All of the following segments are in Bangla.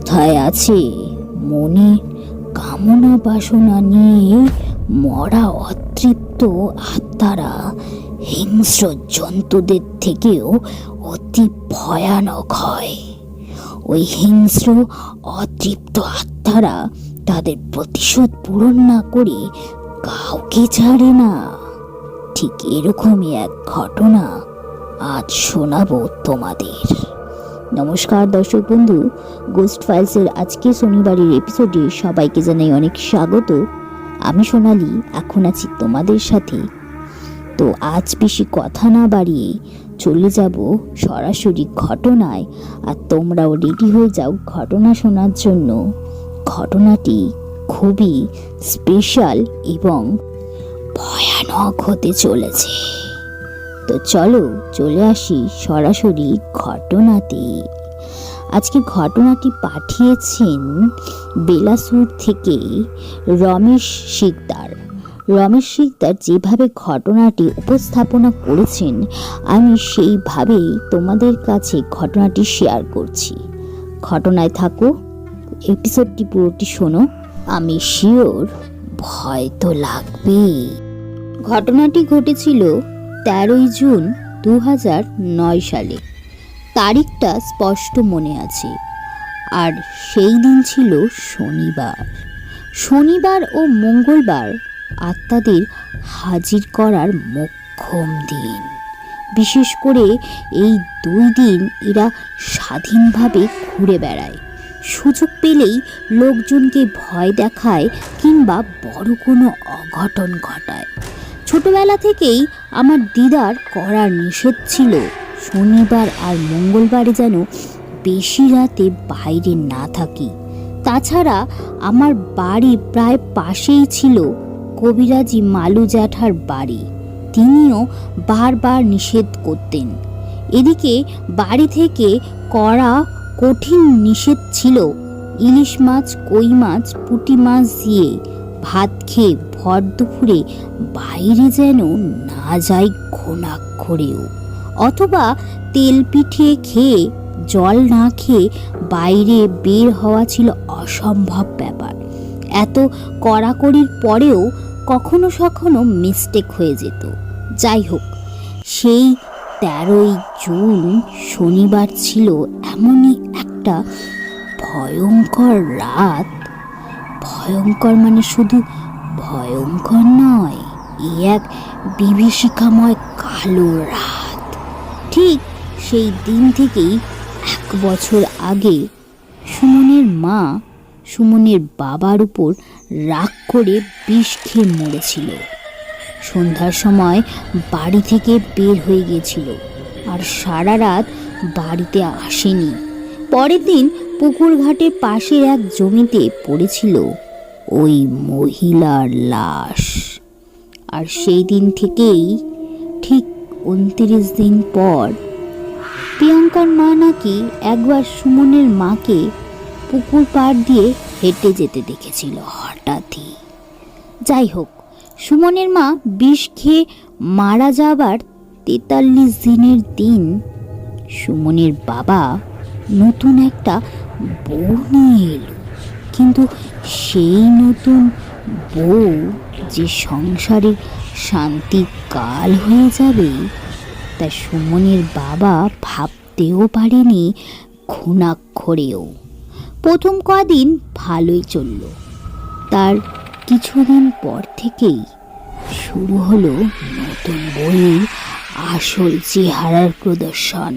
কথায় আছে, মনে কামনা বাসনা নিয়ে মরা অতৃপ্ত আত্মারা হিংস্র জন্তুদের থেকেও অতি ভয়ানক হয়। ওই হিংস্র অতৃপ্ত আত্মারা তাদের প্রতিশোধ পূরণ না করে কাউকে ছাড়ে না। ঠিক এরকমই এক ঘটনা আজ শোনাবো তোমাদের। নমস্কার দর্শক বন্ধু, গোস্ট ফাইলসের আজকে শনিবারের এপিসোডে সবাইকে জানাই অনেক স্বাগত। আমি সোনালি, এখন আছি তোমাদের সাথে। তো আজ বেশি কথা না বাড়িয়ে চলে যাব সরাসরি ঘটনায়, আর তোমরাও রেডি হয়ে যাও ঘটনা শোনার জন্য। ঘটনাটি খুবই স্পেশাল এবং ভয়ানক হতে চলেছে। তো চলো চলে আসি সরাসরি ঘটনাতে। আজকে ঘটনাটি পাঠিয়েছেন বেলাসুর থেকে রমেশ শিকদার। রমেশ শিকদার যেভাবে ঘটনাটি উপস্থাপনা করেছেন, আমি সেইভাবেই তোমাদের কাছে ঘটনাটি শেয়ার করছি। ঘটনায় থাকো, এপিসোডটি পুরোটি শোনো, আমি শিওর ভয় তো লাগবে। ঘটনাটি ঘটেছিল 13ই জুন 2009 সালে। তারিখটা স্পষ্ট মনে আছে, আর সেই দিন ছিল শনিবার। শনিবার ও মঙ্গলবার আত্মাদের হাজির করার মোক্ষম দিন। বিশেষ করে এই দুই দিন এরা স্বাধীনভাবে ঘুরে বেড়ায়, সুযোগ পেলেই লোকজনকে ভয় দেখায় কিংবা বড় কোনো অঘটন ঘটায়। ছোটবেলা থেকেই আমার দিদার করার নিষেধ ছিল শনিবার আর মঙ্গলবারে যেন বেশি রাতে বাইরে না থাকি। তাছাড়া আমার বাড়ির প্রায় পাশেই ছিল কবিরাজি মালু জ্যাঠার বাড়ি, তিনিও বারবার নিষেধ করতেন। এদিকে বাড়ি থেকে করা কঠিন নিষেধ ছিল ইলিশ মাছ, কই মাছ, পুঁটি মাছ দিয়ে ভাত খেয়ে ভর দুপুরে বাইরে যেন না যাই ঘুণাক্ষরেও, অথবা তেল পিঠে খেয়ে জল না খেয়ে বাইরে বের হওয়া ছিল অসম্ভব ব্যাপার। এত কড়াকড়ির পরেও কখনো কখনো মিস্টেক হয়ে যেত। যাই হোক, সেই 13ই জুন শনিবার ছিল এমনই একটা ভয়ঙ্কর রাত। ভয়ঙ্কর মানে শুধু ভয়ঙ্কর নয়, এক বিভীষিকাময় কালো রাত। ঠিক সেই দিন থেকেই 1 বছর আগে সুমনের মা সুমনের বাবার উপর রাগ করে বিষ খেয়ে মরেছিল। সন্ধ্যার সময় বাড়ি থেকে বের হয়ে গিয়েছিল, আর সারা রাত বাড়িতে আসেনি। পরের দিন পুকুর ঘাটের পাশের এক জমিতে পড়েছিল ওই মহিলার লাশ। আর সেই দিন থেকেই ঠিক 29 দিন পর প্রিয়াঙ্কার মা নাকি একবার সুমনের মাকে পুকুর পাড় দিয়ে হেঁটে যেতে দেখেছিল হঠাৎই। যাই হোক, সুমনের মা বিষ খেয়ে মারা যাবার 43 দিনের দিন সুমনের বাবা নতুন একটা বউ নিয়ে এলো। কিন্তু সেই নতুন বউ যে সংসারের শান্তি কাল হয়ে যাবে তা সুমনের বাবা ভাবতেও পারেনি ঘুণাক্ষরেও। প্রথম কদিন ভালোই চলল, তার কিছুদিন পর থেকেই শুরু হলো নতুন বউয়ের আসল চেহারার প্রদর্শন।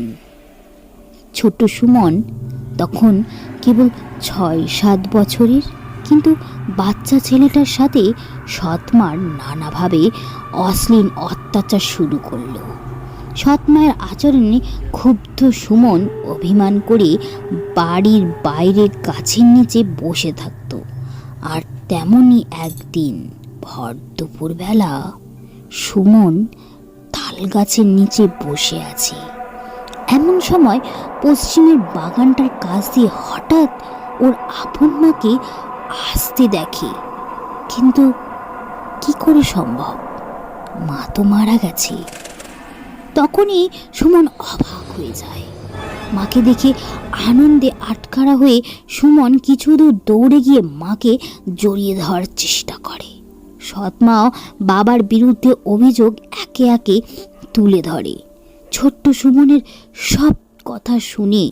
ছোট সুমন তখন কেবল 6-7 বছরের, কিন্তু বাচ্চা ছেলেটার সাথে সৎমার নানাভাবে অশ্লীল অত্যাচার শুরু করলো। সৎমায়ের আচরণে ক্ষুব্ধ সুমন অভিমান করে বাড়ির বাইরে গাছের নিচে বসে থাকত। আর তেমনই একদিন ভর দুপুরবেলা সুমন তাল গাছের নিচে বসে আছে। এমন সময় পশ্চিমের বাগানটার কাছ দিয়ে হঠাৎ ওর আপন মাকে আসতে দেখে। কিন্তু কি করে সম্ভব, মা তো মারা গেছে। তখনই সুমন অবাক হয়ে যায়। মাকে দেখে আনন্দে আটখাড়া হয়ে সুমন কিছু দূর দৌড়ে গিয়ে মাকে জড়িয়ে ধরার চেষ্টা করে। সৎমাও বাবার বিরুদ্ধে অভিযোগ একে একে তুলে ধরে। ছোট্ট সুমনের সব কথা শুনে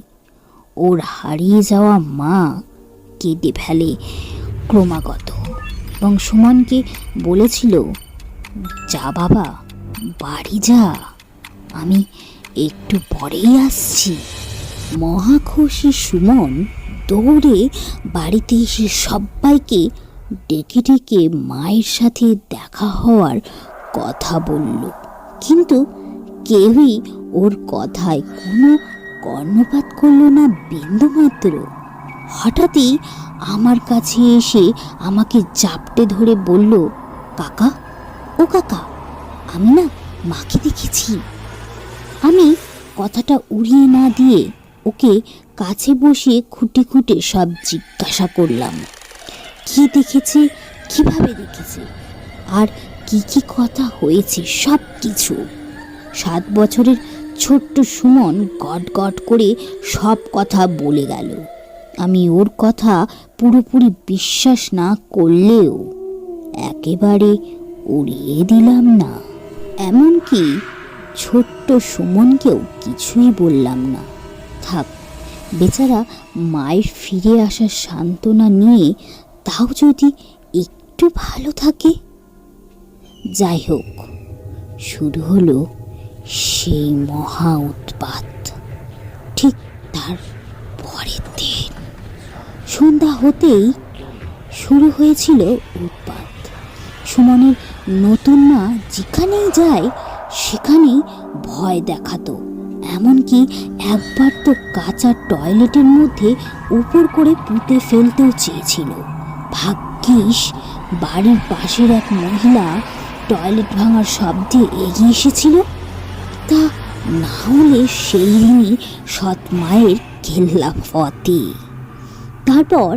ওর হারিয়ে যাওয়া মা কেঁদে ফেলে ক্রমাগত এবং সুমনকে বলেছিল, যা বাবা, বাড়ি যা, আমি একটু পরেই আসছি। মহাখুশি সুমন দৌড়ে বাড়িতে এসে সবাইকে ডেকে ডেকে মায়ের সাথে দেখা হওয়ার কথা বলল, কিন্তু কেউই ওর কথায় কোনো কর্ণপাত করলো না বিন্দুমাত্র। হঠাৎই আমার কাছে এসে আমাকে জাপটে ধরে বলল, কাকা, ও কাকা, আমি না মাকে দেখেছি। আমি কথাটা উড়িয়ে না দিয়ে ওকে কাছে বসিয়ে খুঁটে খুঁটে সব জিজ্ঞাসা করলাম। কি দেখেছে, কিভাবে দেখেছে, আর কি কি কথা হয়েছে সব কিছু। 7 বছরের ছোট্ট সুমন গট গট করে সব কথা বলে গেল। আমি ওর কথা পুরোপুরি বিশ্বাস না করলেও একেবারে উড়িয়ে দিলাম না। এমনকি ছোট্ট সুমনকেও কিছুই বললাম না। থাক, বেচারা মায়ের ফিরে আসার সান্ত্বনা নিয়ে তাও যদি একটু ভালো থাকে। যাই হোক, শুরু হলো সেই মহা উৎপাত। ঠিক তার পরের দিন সন্ধ্যা হতেই শুরু হয়েছিল উৎপাত। সুমনের নতুন মা যেখানেই যায় সেখানেই ভয় দেখাতো। এমনকি একবার তো কাঁচা টয়লেটের মধ্যে উপর করে পুঁতে ফেলতেও চেয়েছিল। ভাগ্যিস বাড়ির পাশের এক মহিলা টয়লেট ভাঙার শব্দে এগিয়ে এসেছিল, তা না হলে সেই দিনই সৎ মায়ের কেল্লা ফতে। তারপর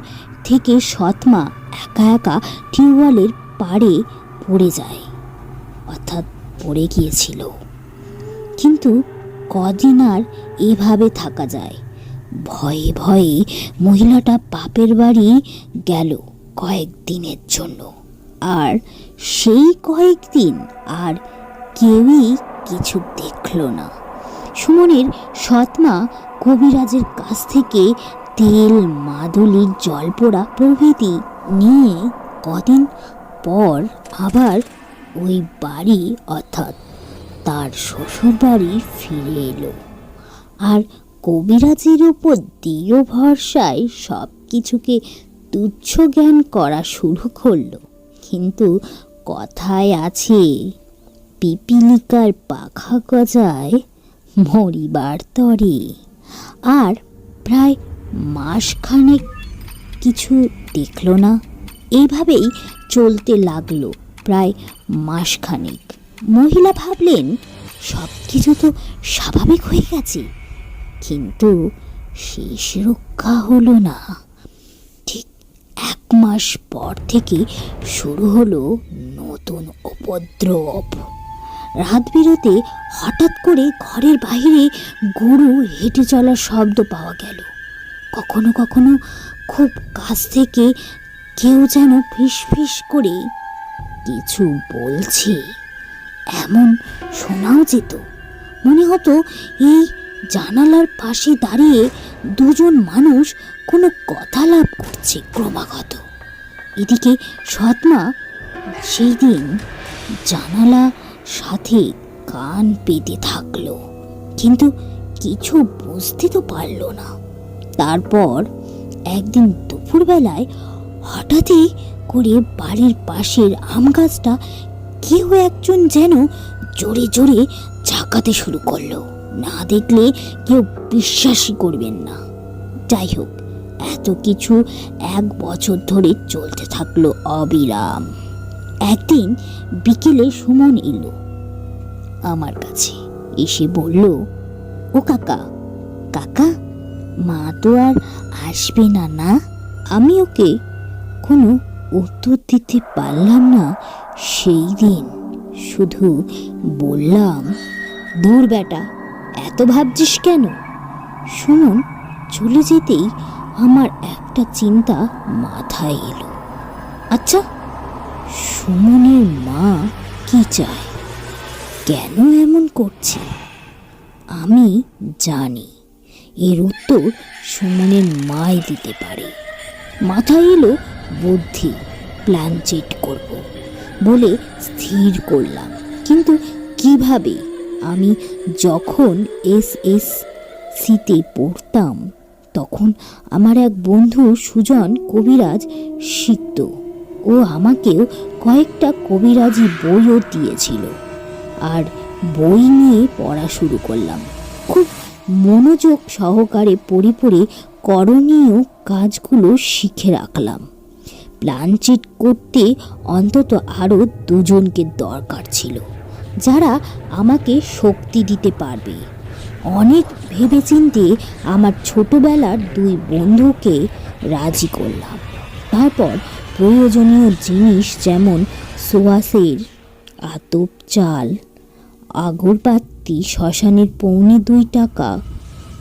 থেকে সৎমা একা একা টিউবওয়েলের পাড়ে পড়ে যায়, অর্থাৎ পড়ে গিয়েছিল। কিন্তু কদিন আর এভাবে থাকা যায়? ভয়ে ভয়ে মহিলাটা বাপের বাড়ি গেল কয়েকদিনের জন্য। আর সেই কয়েকদিন আর কেউই কিছু দেখল না। সুমনের সৎমা কবিরাজের কাছ থেকে তেল, মাদুলি, জলপোড়া প্রভৃতি নিয়ে কদিন পর আবার ওই বাড়ি অর্থাৎ তার শ্বশুর বাড়ি ফিরে এলো। আর কবিরাজের উপর দৃঢ় ভরসায় সব কিছুকে তুচ্ছ জ্ঞান করা শুরু করলো। কিন্তু কথায় আছে, পিপিলিকার পাখা গজায় মরিবার তরে। আর প্রায় মাসখানেক কিছু দেখল না। এইভাবেই চলতে লাগলো প্রায় মাসখানেক। মহিলা ভাবলেন সব কিছু তো স্বাভাবিক হয়ে গেছে, কিন্তু শেষ রক্ষা হলো না। ঠিক 1 মাস পর থেকে শুরু হলো নতুন উপদ্রব। রাত বিরতে হঠাৎ করে ঘরের বাইরে গরু হেঁটে চলার শব্দ পাওয়া গেল। কখনো কখনো খুব কাছ থেকে কেউ যেন ফিস ফিস করে কিছু বলছে এমন শোনাও যেত। মনে হতো এই জানালার পাশে দাঁড়িয়ে দুজন মানুষ কোনো কথা লাভ করছে ক্রমাগত। এদিকে সৎমা সেই দিন জানালা সাথে কান পেতে থাকলো, কিন্তু কিছু বুঝতে তো পারল না। তারপর একদিন দুপুরবেলায় হঠাৎই করে বাড়ির পাশের আম গাছটা কেউ একজন যেন জোরে জোরে ঝাঁকাতে শুরু করলো। না দেখলে কেউ বিশ্বাসই করবেন না। যাই হোক, এত কিছু 1 বছর ধরে চলতে থাকলো অবিরাম। একদিন বিকেলে সুমন এলো আমার কাছে, এসে বলল, ও কাকা, কাকা, মা তো আর আসবে না না? আমি ওকে কোনো উত্তর দিতে পারলাম না সেই দিন। শুধু বললাম, দূর বেটা, এত ভাবছিস কেন? সুমন চলে যেতেই আমার একটা চিন্তা মাথায় এলো। আচ্ছা, সুমনের মা কি চায়, কেন এমন করছে? আমি জানি এর উত্তর সুমনের মাই দিতে পারে। মাথায় এলো বুদ্ধি, প্ল্যান চেট করব বলে স্থির করলাম। কিন্তু কিভাবে? আমি যখন SSCতে পড়তাম তখন আমার এক বন্ধু সুজন কবিরাজ শিখত। ও আমাকেও কয়েকটা কবিরাজি বইও দিয়েছিল, আর বই নিয়ে পড়া শুরু করলাম। খুব মনোযোগ সহকারে পড়ে পড়ে করণীয় কাজগুলো শিখে রাখলাম। প্ল্যান চিট করতে অন্তত আরও দুজনকে দরকার ছিল, যারা আমাকে শক্তি দিতে পারবে। অনেক ভেবেচিন্তে আমার ছোটবেলার দুই বন্ধুকে রাজি করলাম। তারপর প্রয়োজনীয় জিনিস যেমন সোয়াশের আতপ চাল, আগরবাতি, শ্মশানের 2.25 টাকা,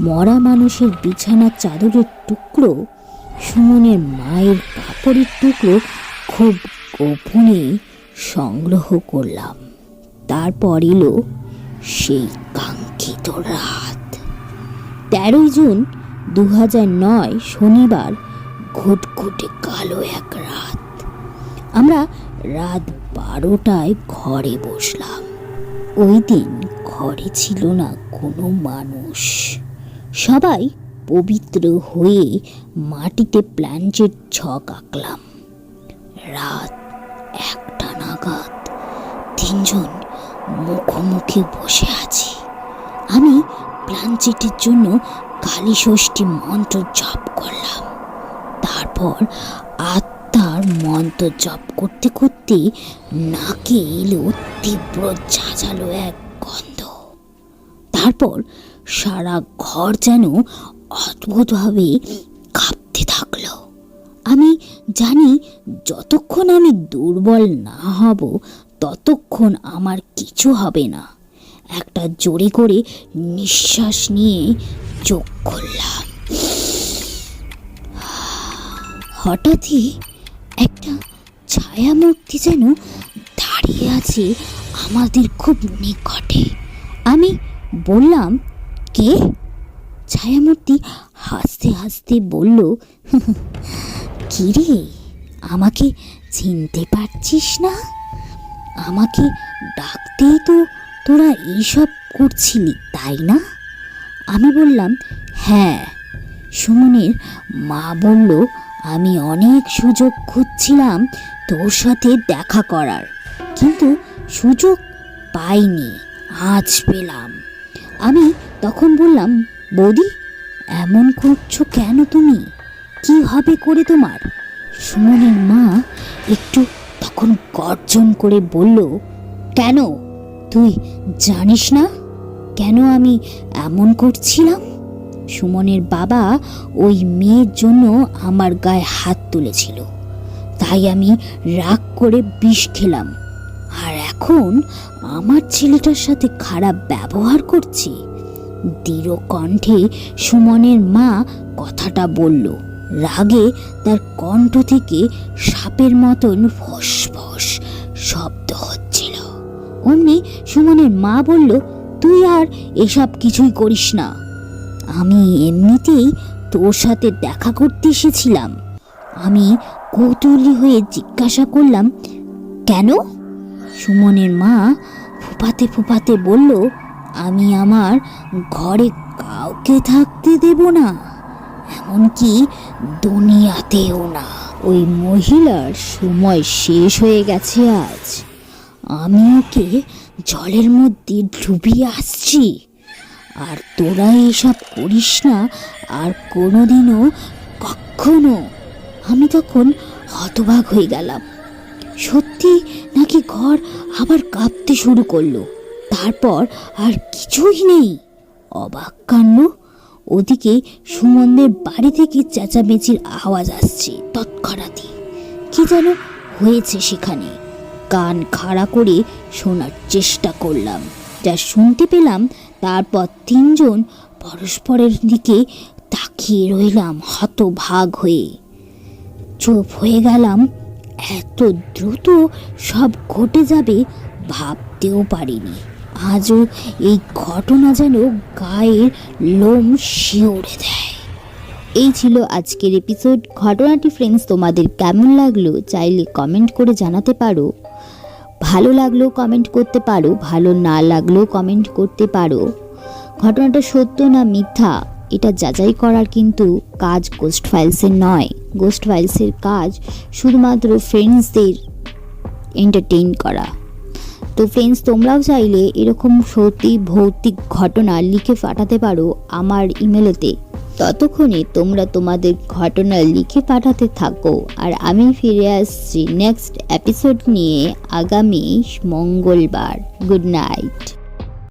মরা মানুষের বিছানার চাদরের টুকরো, সুমনের মায়ের কাপড়ের টুকরো খুব গোপনে সংগ্রহ করলাম। তারপর এলো সেই কাঙ্ক্ষিত রাত। 13 জুন 2009 শনিবার, ঘুটঘুটে কালো এক রাত। আমরা রাত 12টায় ঘরে বসলাম। ওই দিন ঘরে ছিল না কোনো মানুষ। সবাই পবিত্র হয়ে মাটিতে প্ল্যানচেট ছক আঁকলাম। রাত 1টা নাগাদ 3 জন মুখোমুখি বসে আছি। আমি প্ল্যানচেটের জন্য কালী ষষ্ঠী মন্ত্র জপ করলাম। তারপর আত্মার মন্ত্র জপ করতে করতে নাকে এলো তীব্র ঝাঁঝালো এক গন্ধ। তারপর সারা ঘর যেন অদ্ভুতভাবে কাঁপতে থাকলো। আমি জানি যতক্ষণ আমি দুর্বল না হব ততক্ষণ আমার কিছু হবে না। একটা জোরে করে নিঃশ্বাস নিয়ে চোখ খুললাম। হঠাৎই একটা ছায়ামূর্তি যেন দাঁড়িয়ে আছে আমাদের খুব নিকটে। আমি বললাম, কে? ছায়ামূর্তি হাসতে হাসতে বলল, কি রে, আমাকে চিনতে পারছিস না? আমাকে ডাকতেই তো তোরা এইসব করছিলি, তাই না? আমি বললাম, হ্যাঁ। সুমনের মা বলল, আমি অনেক সুযোগ খুঁজছিলাম তোর সাথে দেখা করার, কিন্তু সুযোগ পাইনি, আজ পেলাম। আমি তখন বললাম, বৌদি, এমন করছো কেন তুমি? কি হবে করে তোমার? সুমনের মা একটু তখন গর্জন করে বলল, কেন? তুই জানিস না কেন আমি এমন করছিলাম? সুমনের বাবা ওই মেয়ের জন্য আমার গায়ে হাত তুলেছিল, তাই আমি রাগ করে বিষ খেলাম। আর এখন আমার ছেলেটার সাথে খারাপ ব্যবহার করছি। দৃঢ় কণ্ঠে সুমনের মা কথাটা বলল। রাগে তার কণ্ঠ থেকে সাপের মতন ফস ফস শব্দ হচ্ছিল। অমনি সুমনের মা বলল, তুই আর এসব কিছুই করিস না। আমি এমনিতেই তোর সাথে দেখা করতে এসেছিলাম। আমি কৌতূহলী হয়ে জিজ্ঞাসা করলাম, কেন? সুমনের মা ফুপাতে ফুপাতে বলল, আমি আমার ঘরে কাউকে থাকতে দেব না, এমনকি দুনিয়াতেও না। ওই মহিলার সময় শেষ হয়ে গেছে আজ। আমি ওকে জলের মধ্যে ডুবিয়ে আসছি, আর তোরা এসব করিস না আর কোনোদিনও, কখনো। আমি তখন হতবাক হয়ে গেলাম। সত্যি নাকি ঘর আবার কাঁপতে শুরু করলো। তারপর আর কিছুই নেই। অবাক কাণ্ড, ওদিকে সুমনদের বাড়ি থেকে চেঁচামেচির আওয়াজ আসছে। তৎক্ষণাৎই কি যেন হয়েছে সেখানে। কান খাড়া করে শোনার চেষ্টা করলাম। যা শুনতে পেলাম, তারপর 3 জন পরস্পরের দিকে তাকিয়ে রইলাম হতভাগ হয়ে। চুপ হয়ে গেলাম। এত দ্রুত সব ঘটে যাবে ভাবতেও পারিনি। আজও এই ঘটনা যেন গায়ের লোম শিউরে দেয়। এই ছিল আজকের এপিসোড। ঘটনাটি ফ্রেন্ডস তোমাদের কেমন লাগলো চাইলে কমেন্ট করে জানাতে পারো। ভালো লাগলেও কমেন্ট করতে পারো, ভালো না লাগলেও কমেন্ট করতে পারো। ঘটনাটা সত্য না মিথ্যা এটা যাচাই করার কিন্তু কাজ গোস্ট ফাইলসের নয়। গোস্ট ফাইলসের কাজ শুধুমাত্র ফ্রেন্ডসদের এন্টারটেইন করা। তো ফ্রেন্ডস তোমরাও চাইলে এরকম সত্যি ভৌতিক ঘটনা লিখে পাঠাতে পারো আমার ইমেলেতে। ততক্ষণে তোমরা তোমাদের ঘটনা লিখে পাঠাতে থাকো, আর আমি ফিরে আসছি নেক্সট এপিসোড নিয়ে আগামী মঙ্গলবার। Good night.